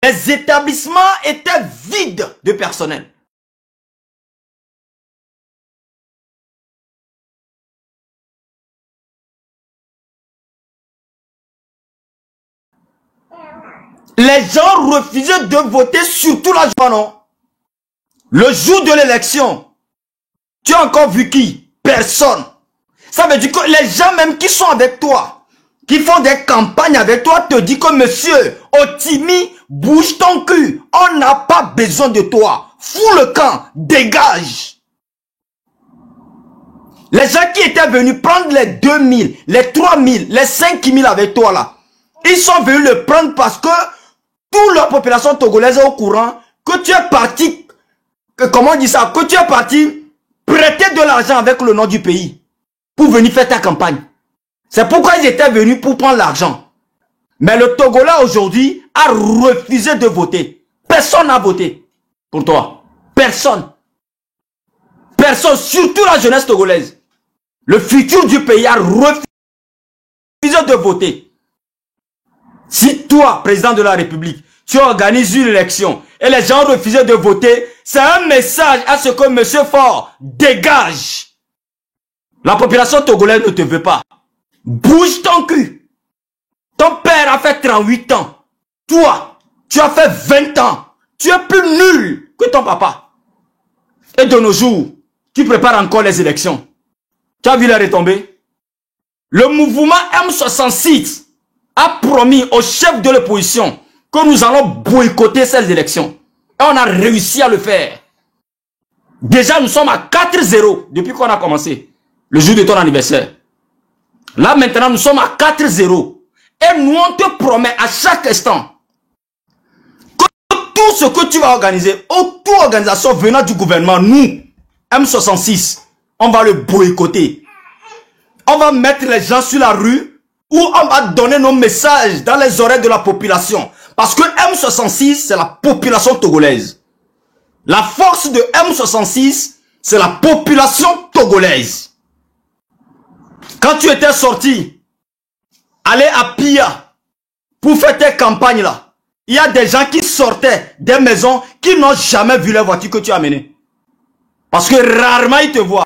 Les établissements étaient vides de personnel. Les gens refusaient de voter, surtout la journée, non? Le jour de l'élection, tu as encore vu qui? Personne. Ça veut dire que les gens même qui sont avec toi, qui font des campagnes avec toi, te disent que monsieur, Otimi, bouge ton cul. On n'a pas besoin de toi. Fous le camp, dégage. Les gens qui étaient venus prendre les 2000, les 3000, les 5000 avec toi là, ils sont venus le prendre parce que toute la population togolaise est au courant que tu es parti, comment on dit ça, que tu es parti prêter de l'argent avec le nom du pays pour venir faire ta campagne. C'est pourquoi ils étaient venus pour prendre l'argent. Mais le Togolais aujourd'hui a refusé de voter. Personne n'a voté pour toi. Personne. Personne, surtout la jeunesse togolaise. Le futur du pays a refusé de voter. Si toi, président de la République, tu organises une élection et les gens refusent de voter, c'est un message à ce que M. Faure dégage. La population togolaise ne te veut pas. Bouge ton cul. Ton père a fait 38 ans. Toi, tu as fait 20 ans. Tu es plus nul que ton papa. Et de nos jours, tu prépares encore les élections. Tu as vu les retombées? Le mouvement M66 a promis au chef de l'opposition que nous allons boycotter ces élections. Et on a réussi à le faire. Déjà, nous sommes à 4-0 depuis qu'on a commencé. Le jour de ton anniversaire. Là, maintenant, nous sommes à 4-0. Et nous, on te promet à chaque instant que tout ce que tu vas organiser, toute organisation venant du gouvernement, nous, M66, on va le boycotter. On va mettre les gens sur la rue ou on va donner nos messages dans les oreilles de la population. Parce que M66, c'est la population togolaise. La force de M66, c'est la population togolaise. Quand tu étais sorti, aller à Pia pour faire tes campagnes là, il y a des gens qui sortaient des maisons qui n'ont jamais vu la voiture que tu as amenée. Parce que rarement ils te voient.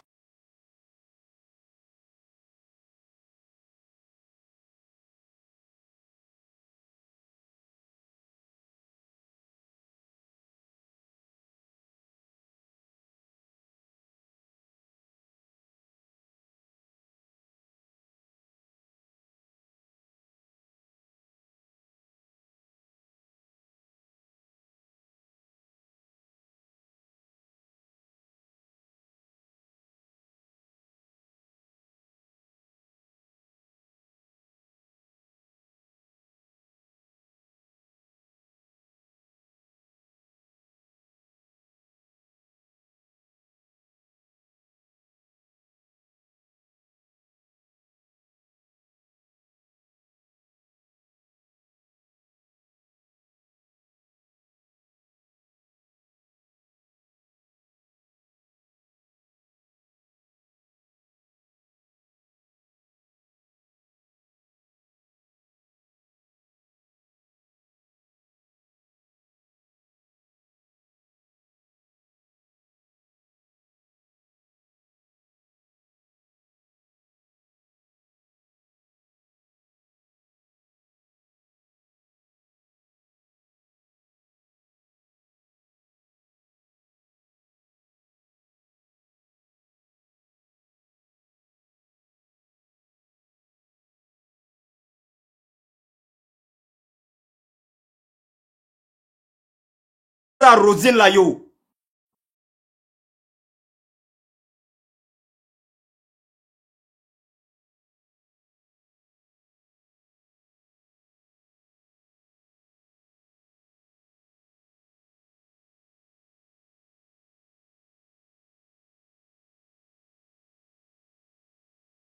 à Rosine Layo.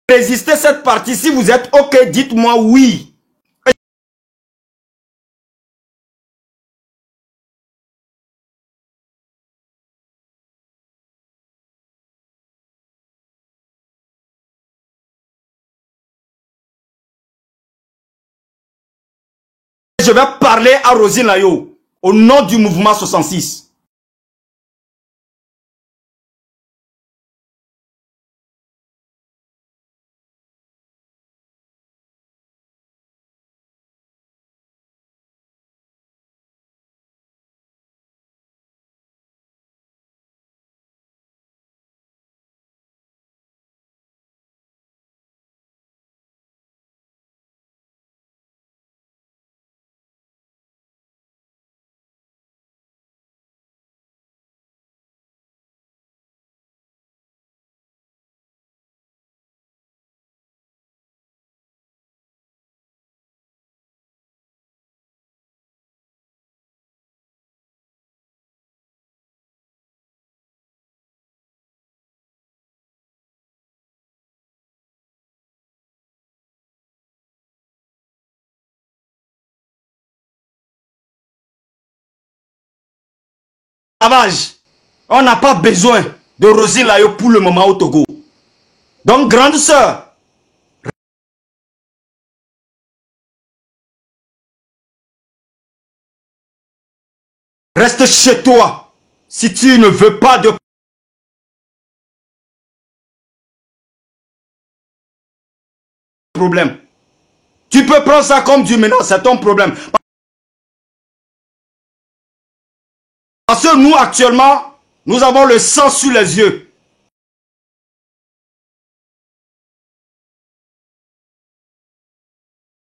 Résistez cette partie. Si vous êtes OK, dites-moi oui. Je vais parler à Rosine Layo au nom du mouvement 66. On n'a pas besoin de Rosine Layo pour le moment au Togo. Donc, grande sœur, reste chez toi si tu ne veux pas de problème. Tu peux prendre ça comme du menace, c'est ton problème. Parce que nous, actuellement, nous avons le sang sur les yeux.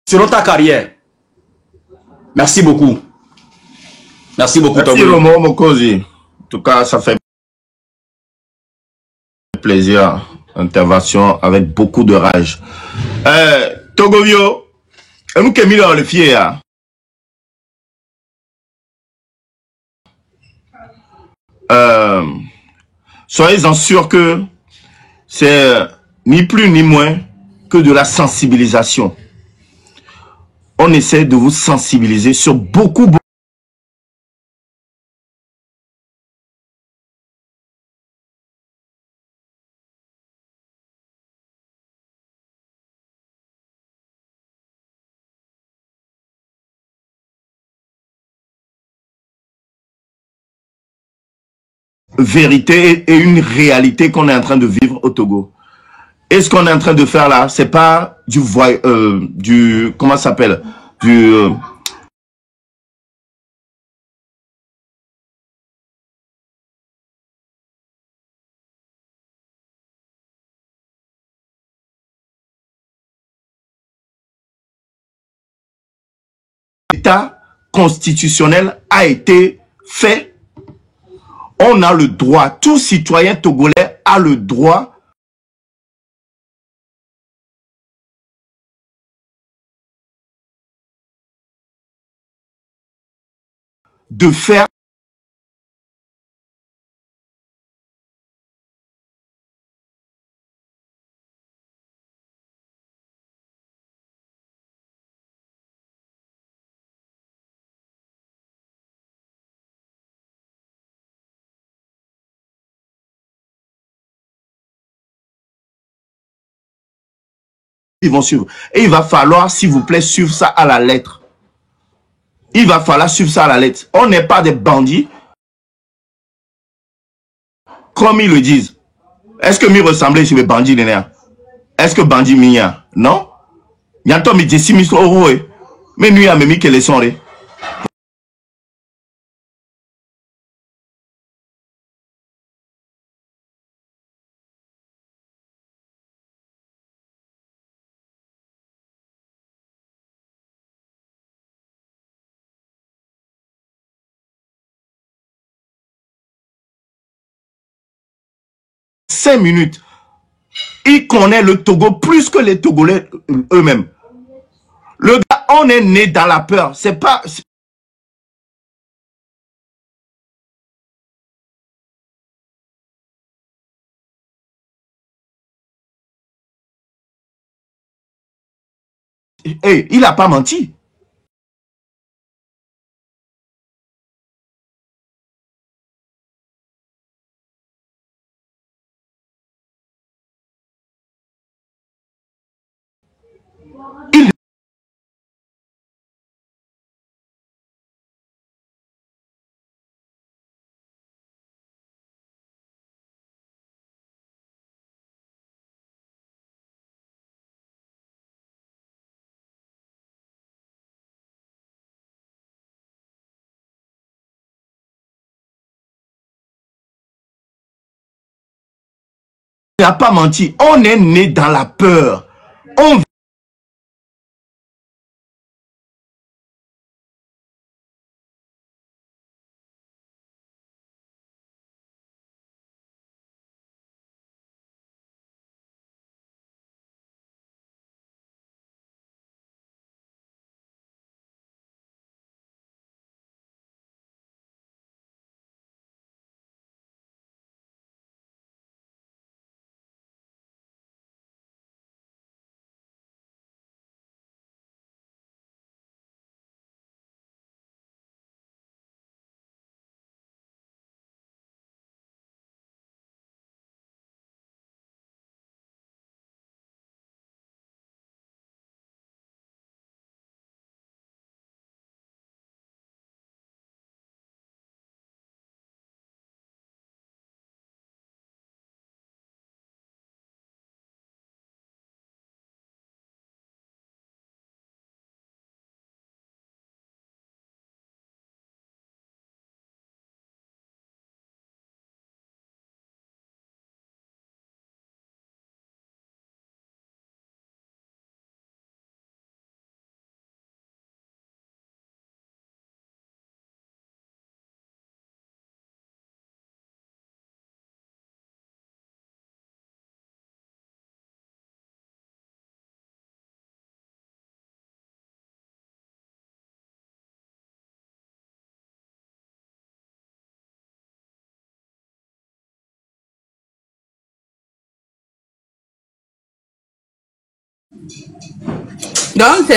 Selon ta carrière. Merci beaucoup. Merci beaucoup, Merci Romo Mokosi. En tout cas, ça fait plaisir. Intervention avec beaucoup de rage. Togovio, nous qui dans le fier. Soyez-en sûrs que c'est ni plus ni moins que de la sensibilisation. On essaie de vous sensibiliser sur beaucoup vérité et une réalité qu'on est en train de vivre au Togo. Et ce qu'on est en train de faire là, c'est pas du comment ça s'appelle, du État constitutionnel a été fait. On a le droit, tout citoyen togolais a le droit de faire ils vont suivre. Et il va falloir, s'il vous plaît, suivre ça à la lettre. Il va falloir suivre ça à la lettre. On n'est pas des bandits, comme ils le disent. Est-ce que m'y ressemblait sur les bandits de nerfs? Est-ce que bandit mia? Non? Yanto mi desi mi so oroe. Mais nous, il y a même qui les sont. 5 minutes. Il connaît le Togo plus que les Togolais eux-mêmes. Le gars, on est né dans la peur. C'est pas... Hey, il n'a pas menti. Il n'a pas menti. On est né dans la peur. On Donc,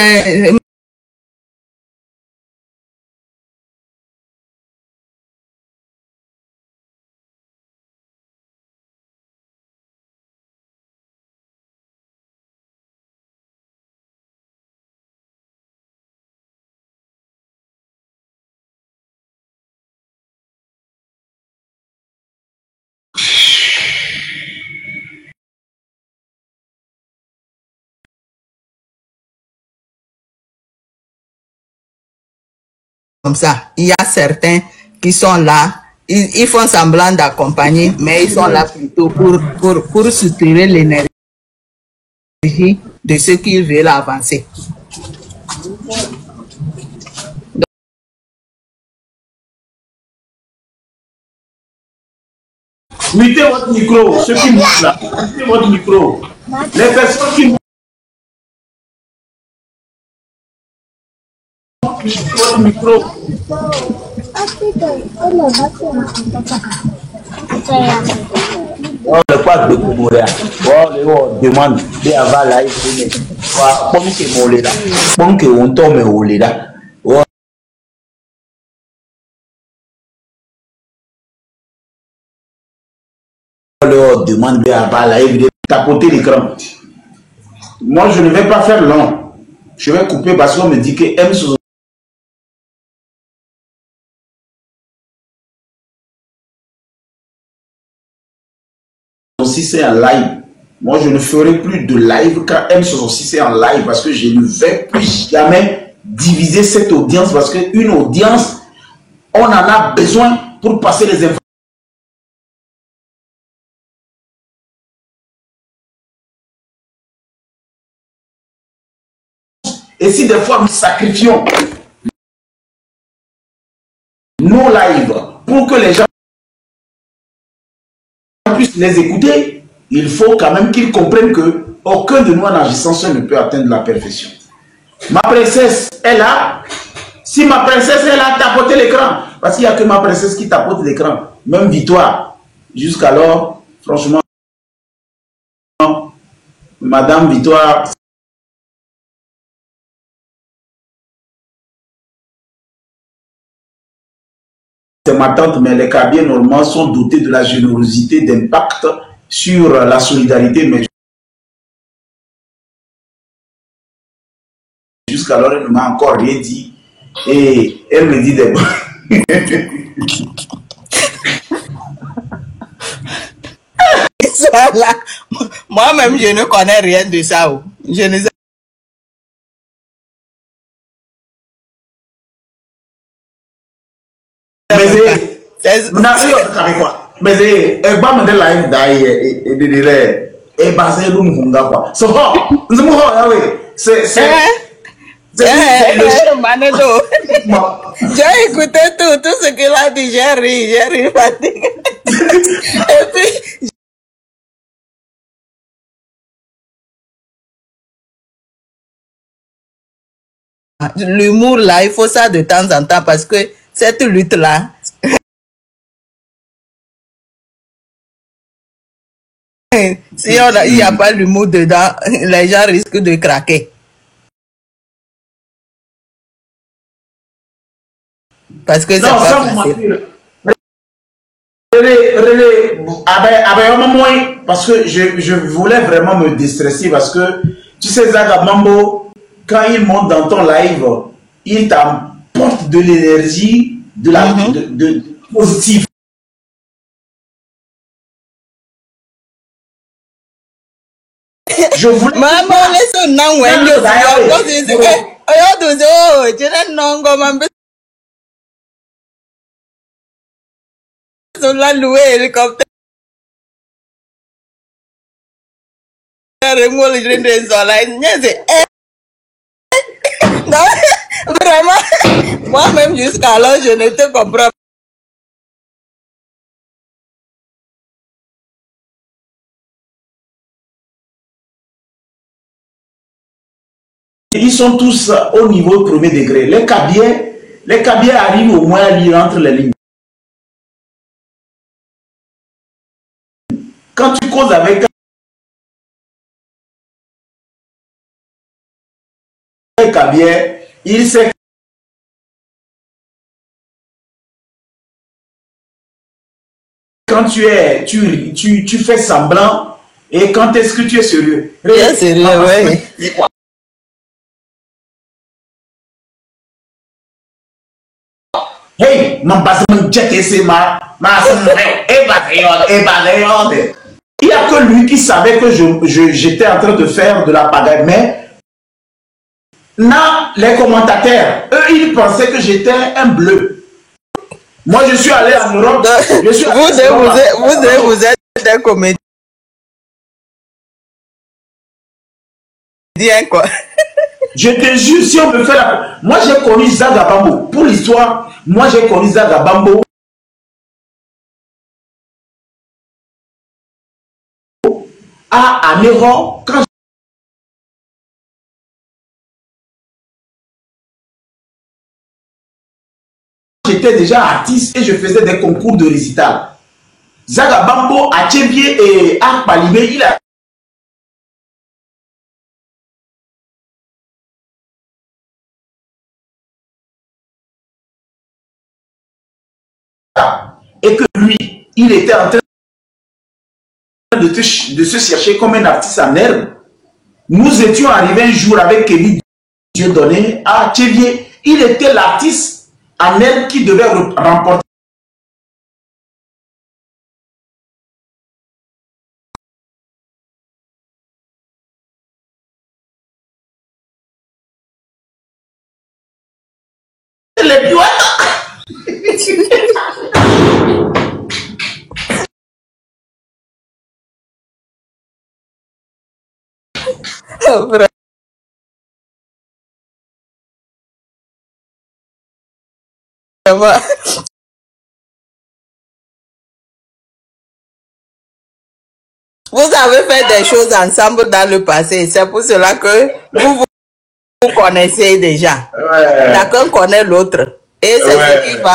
comme ça, il y a certains qui sont là, ils font semblant d'accompagner, mais ils sont là plutôt pour soutenir l'énergie de ceux qui veulent avancer. Mettez votre micro, ceux qui montent là, mettez votre micro. Les personnes qui montent votre micro. On ne pas de Koumoria. On demande de avoir la iPhone. Comme que mon là, comme que on tombe au là. On demande de avoir la iPhone. Tapoter l'écran. Moi, je ne vais pas faire long. Je vais couper parce qu'on me dit que M60. Si c'est en live, moi je ne ferai plus de live quand M66 est en live parce que je ne vais plus jamais diviser cette audience parce qu'une audience, on en a besoin pour passer les informations. Et si des fois nous sacrifions nos lives pour que les gens puissent les écouter, il faut quand même qu'ils comprennent que aucun de nous en agissant seul ne peut atteindre la perfection. Ma princesse est là. Si ma princesse est là, tapoter l'écran. Parce qu'il n'y a que ma princesse qui tapote l'écran. Même Victoire. Jusqu'alors, franchement, Madame Victoire, c'est ma tante, mais les Kabyles normalement sont dotés de la générosité, d'impact sur la solidarité, mais jusqu'alors, elle ne m'a encore rien dit. Et elle me dit des... Voilà. Moi-même, je ne connais rien de ça. Oh. Je ne sais. Mais c'est j'ai écouté tout ce qu'il a dit, j'ai ri fatigué. Et puis l'humour là, il faut ça de temps en temps parce que cette lutte là, si il n'y a pas l'humour dedans, les gens risquent de craquer. Parce que c'est pas facile. Parce que je voulais vraiment me déstresser parce que tu sais, Zaga Mambo, quand il monte dans ton live, il t'apporte de l'énergie, de la de positive. Je voulais. Maman, laisse non, la loué hélicoptère. Non, vraiment, moi-même jusqu'alors, je ne te comprends pas. Ils sont tous au niveau premier degré. Les Kabyles arrivent au moins à lire entre les lignes. Quand tu causes avec un Kabyle, il sait quand tu fais semblant et quand est-ce que tu es sérieux. Bien sérieux, oui. Hey, il n'y a que lui qui savait que j'étais en train de faire de la pagaille. Mais les commentateurs, eux, ils pensaient que j'étais un bleu. Moi, je suis allé en Europe. Vous êtes un comédien, quoi. Je te jure, si on me fait la... Moi, j'ai connu Zaga Bambo. Pour l'histoire, moi, j'ai connu Zaga Bambo à Néron, quand j'étais déjà artiste et je faisais des concours de récital. Zaga Bambo à Tchébié et à Palibé, il a... Et que lui, il était en train de se chercher comme un artiste en herbe. Nous étions arrivés un jour avec Kevin Dieudonné à Tchévier. Il était l'artiste en herbe qui devait remporter. Les doigts. Vous avez fait des choses ensemble dans le passé. C'est pour cela que vous connaissez déjà. Chacun connaît l'autre. Et c'est ce qui va